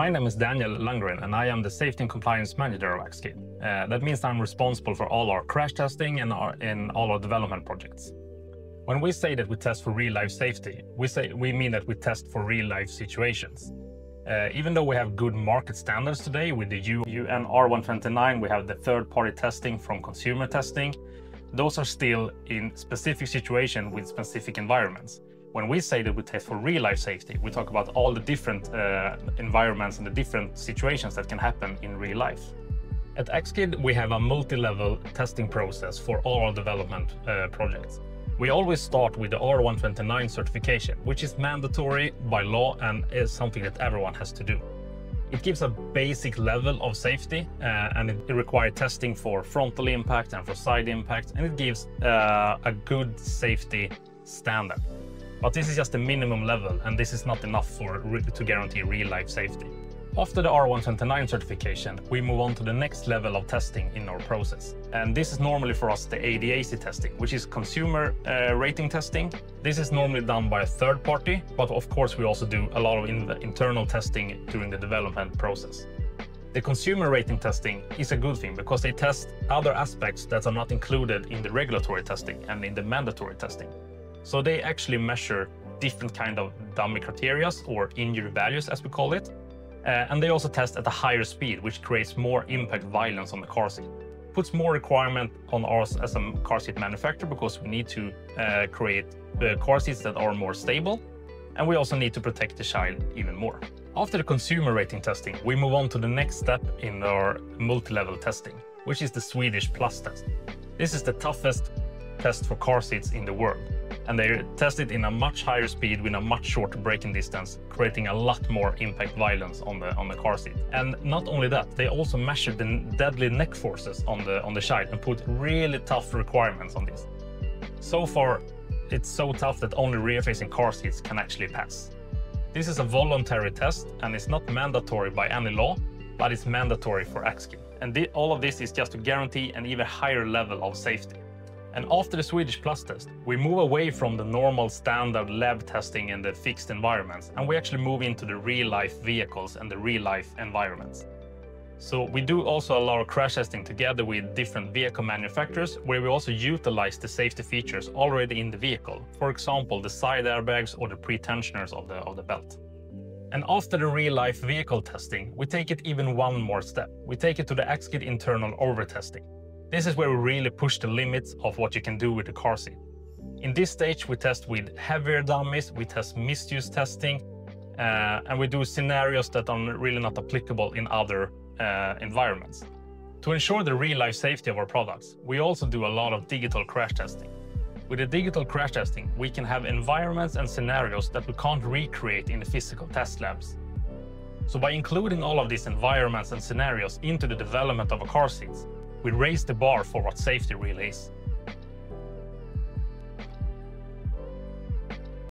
My name is Daniel Lundgren and I am the Safety and Compliance Manager of Axkid. That means I'm responsible for all our crash testing and in all our development projects. When we say that we test for real-life safety, we mean that we test for real-life situations. Even though we have good market standards today with the UN R129, we have the third-party testing from consumer testing. Those are still in specific situations with specific environments. When we say that we test for real-life safety, we talk about all the different environments and the different situations that can happen in real life. At Axkid, we have a multi-level testing process for all our development projects. We always start with the R129 certification, which is mandatory by law and is something that everyone has to do. It gives a basic level of safety and it requires testing for frontal impact and for side impact, and it gives a good safety standard. But this is just the minimum level, and this is not enough to guarantee real-life safety. After the R129 certification, we move on to the next level of testing in our process. And this is normally for us the ADAC testing, which is consumer rating testing. This is normally done by a third party, but of course we also do a lot of internal testing during the development process. The consumer rating testing is a good thing because they test other aspects that are not included in the regulatory testing and in the mandatory testing. So they actually measure different kind of dummy criteria or injury values, as we call it. And they also test at a higher speed, which creates more impact violence on the car seat. Puts more requirement on us as a car seat manufacturer because we need to create car seats that are more stable. And we also need to protect the child even more. After the consumer rating testing, we move on to the next step in our multi-level testing, which is the Swedish Plus test. This is the toughest test for car seats in the world. And they test it in a much higher speed with a much shorter braking distance, creating a lot more impact violence on the car seat. And not only that, they also measure the deadly neck forces on the child and put really tough requirements on this. So far, it's so tough that only rear-facing car seats can actually pass. This is a voluntary test and it's not mandatory by any law, but it's mandatory for Axkid. And all of this is just to guarantee an even higher level of safety. And after the Swedish Plus test, we move away from the normal standard lab testing in the fixed environments, and we actually move into the real-life vehicles and the real-life environments. So we do also a lot of crash testing together with different vehicle manufacturers, where we also utilize the safety features already in the vehicle. For example, the side airbags or the pre-tensioners of the belt. And after the real-life vehicle testing, we take it even one more step. We take it to the Axkid internal overtesting. This is where we really push the limits of what you can do with the car seat. In this stage, we test with heavier dummies, we test misuse testing, and we do scenarios that are really not applicable in other environments. To ensure the real-life safety of our products, we also do a lot of digital crash testing. With the digital crash testing, we can have environments and scenarios that we can't recreate in the physical test labs. So by including all of these environments and scenarios into the development of our car seats, we raise the bar for what safety really is.